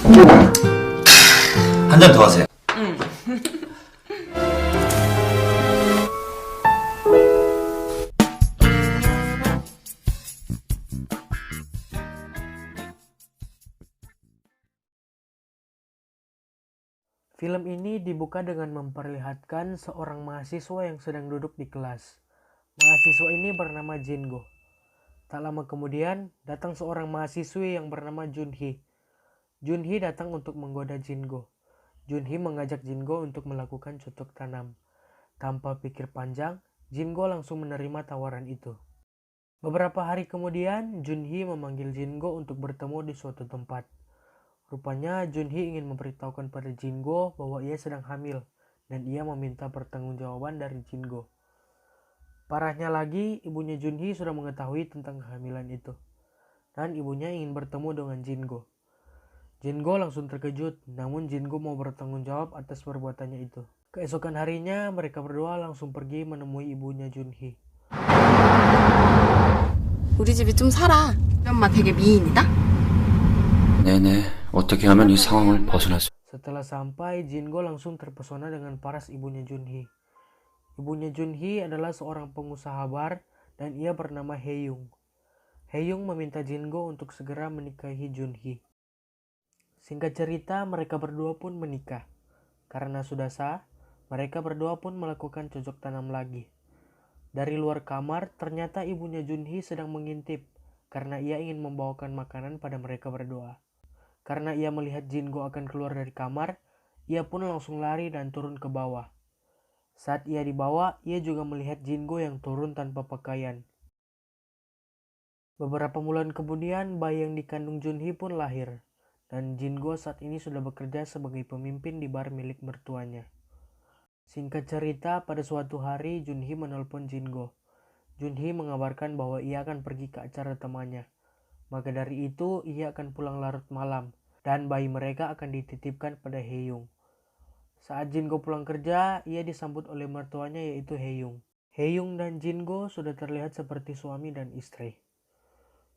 한 잔 더 하세요. Film ini dibuka dengan memperlihatkan seorang mahasiswa yang sedang duduk di kelas. Mahasiswa ini bernama Jingo. Tak lama kemudian, datang seorang mahasiswi yang bernama Junhee. Junhee datang untuk menggoda Jingo. Junhee mengajak Jingo untuk melakukan cocok tanam. Tanpa pikir panjang, Jingo langsung menerima tawaran itu. Beberapa hari kemudian, Junhee memanggil Jingo untuk bertemu di suatu tempat. Rupanya Junhee ingin memberitahukan pada Jingo bahwa ia sedang hamil dan ia meminta pertanggungjawaban dari Jingo. Parahnya lagi, ibunya Junhee sudah mengetahui tentang kehamilan itu dan ibunya ingin bertemu dengan Jingo. Jingo langsung terkejut, namun Jingo mau bertanggung jawab atas perbuatannya itu. Keesokan harinya, mereka berdua langsung pergi menemui ibunya Junhee. 우리 집이 좀 살아. 우리 엄마 되게 미인이다. 네네. 어떻게 하면 이 상황을 벗어날 수... Setelah sampai, Jingo langsung terpesona dengan paras ibunya Junhee. Ibunya Junhee adalah seorang pengusaha bar dan ia bernama Haeyoung. Haeyoung meminta Jingo untuk segera menikahi Junhee. Singkat cerita, mereka berdua pun menikah. Karena sudah sah, mereka berdua pun melakukan cocok tanam lagi. Dari luar kamar, ternyata ibunya Junhee sedang mengintip karena ia ingin membawakan makanan pada mereka berdua. Karena ia melihat Jingo akan keluar dari kamar, ia pun langsung lari dan turun ke bawah. Saat ia dibawa, ia juga melihat Jingo yang turun tanpa pakaian. Beberapa bulan kemudian, bayi yang dikandung Junhee pun lahir. Dan Jingo saat ini sudah bekerja sebagai pemimpin di bar milik mertuanya. Singkat cerita, pada suatu hari Junhee menelpon Jingo. Junhee mengabarkan bahwa ia akan pergi ke acara temannya. Maka dari itu, ia akan pulang larut malam. Dan bayi mereka akan dititipkan pada Haeyoung. Saat Jingo pulang kerja, ia disambut oleh mertuanya yaitu Haeyoung. Haeyoung dan Jingo sudah terlihat seperti suami dan istri.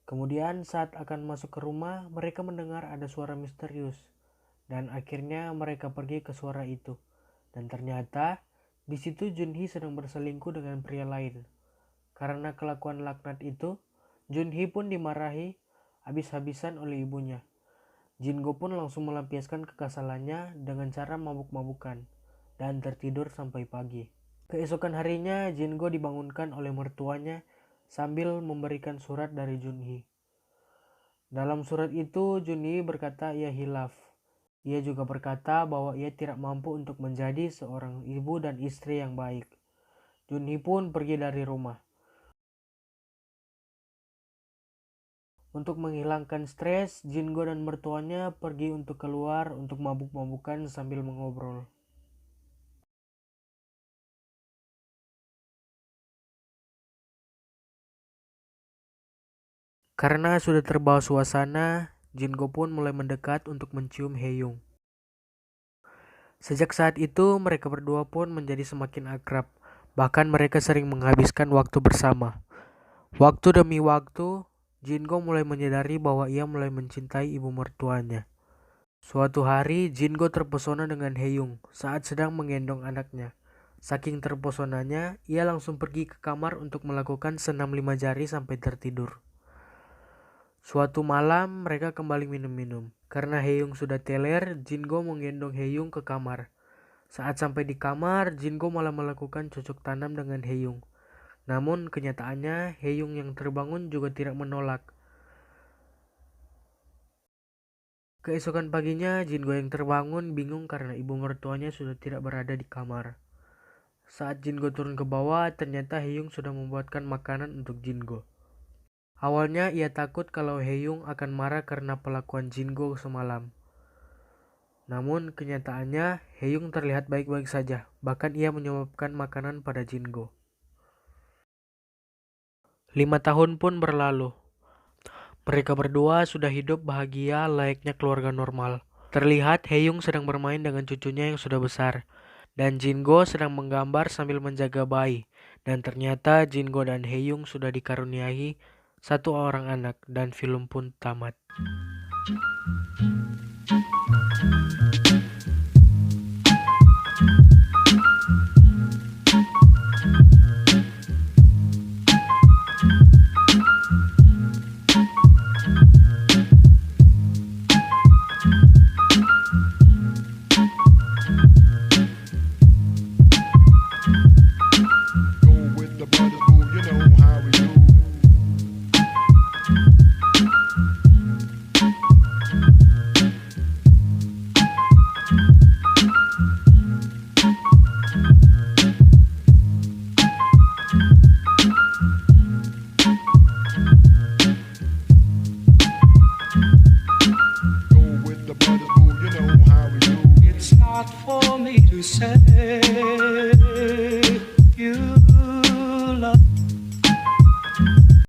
Kemudian saat akan masuk ke rumah, mereka mendengar ada suara misterius. Dan akhirnya mereka pergi ke suara itu. Dan ternyata, di situ Junhee sedang berselingkuh dengan pria lain. Karena kelakuan laknat itu, Junhee pun dimarahi habis-habisan oleh ibunya. Jingo pun langsung melampiaskan kekesalannya dengan cara mabuk-mabukan dan tertidur sampai pagi. Keesokan harinya, Jingo dibangunkan oleh mertuanya sambil memberikan surat dari Junhee. Dalam surat itu, Junhee berkata ia hilaf. Ia juga berkata bahwa ia tidak mampu untuk menjadi seorang ibu dan istri yang baik. Junhee pun pergi dari rumah. Untuk menghilangkan stres, Jingo dan mertuanya pergi untuk keluar untuk mabuk-mabukan sambil mengobrol. Karena sudah terbawa suasana, Jingo pun mulai mendekat untuk mencium Haeyoung. Sejak saat itu, mereka berdua pun menjadi semakin akrab. Bahkan mereka sering menghabiskan waktu bersama. Waktu demi waktu, Jingo mulai menyadari bahwa ia mulai mencintai ibu mertuanya. Suatu hari, Jingo terpesona dengan Haeyoung saat sedang menggendong anaknya. Saking terpesonanya, ia langsung pergi ke kamar untuk melakukan senam 5 jari sampai tertidur. Suatu malam, mereka kembali minum-minum. Karena Haeyoung sudah teler, Jingo menggendong Haeyoung ke kamar. Saat sampai di kamar, Jingo malah melakukan cocok tanam dengan Haeyoung. Namun kenyataannya, Haeyoung yang terbangun juga tidak menolak. Keesokan paginya, Jingo yang terbangun bingung karena ibu mertuanya sudah tidak berada di kamar. Saat Jingo turun ke bawah, ternyata Haeyoung sudah membuatkan makanan untuk Jingo. Awalnya ia takut kalau Haeyoung akan marah karena perlakuan Jingo semalam. Namun kenyataannya, Haeyoung terlihat baik-baik saja. Bahkan ia menyuapkan makanan pada Jingo. 5 tahun pun berlalu. Mereka berdua sudah hidup bahagia layaknya keluarga normal. Terlihat Haeyoung sedang bermain dengan cucunya yang sudah besar. Dan Jingo sedang menggambar sambil menjaga bayi. Dan ternyata Jingo dan Haeyoung sudah dikaruniai satu orang anak dan film pun tamat.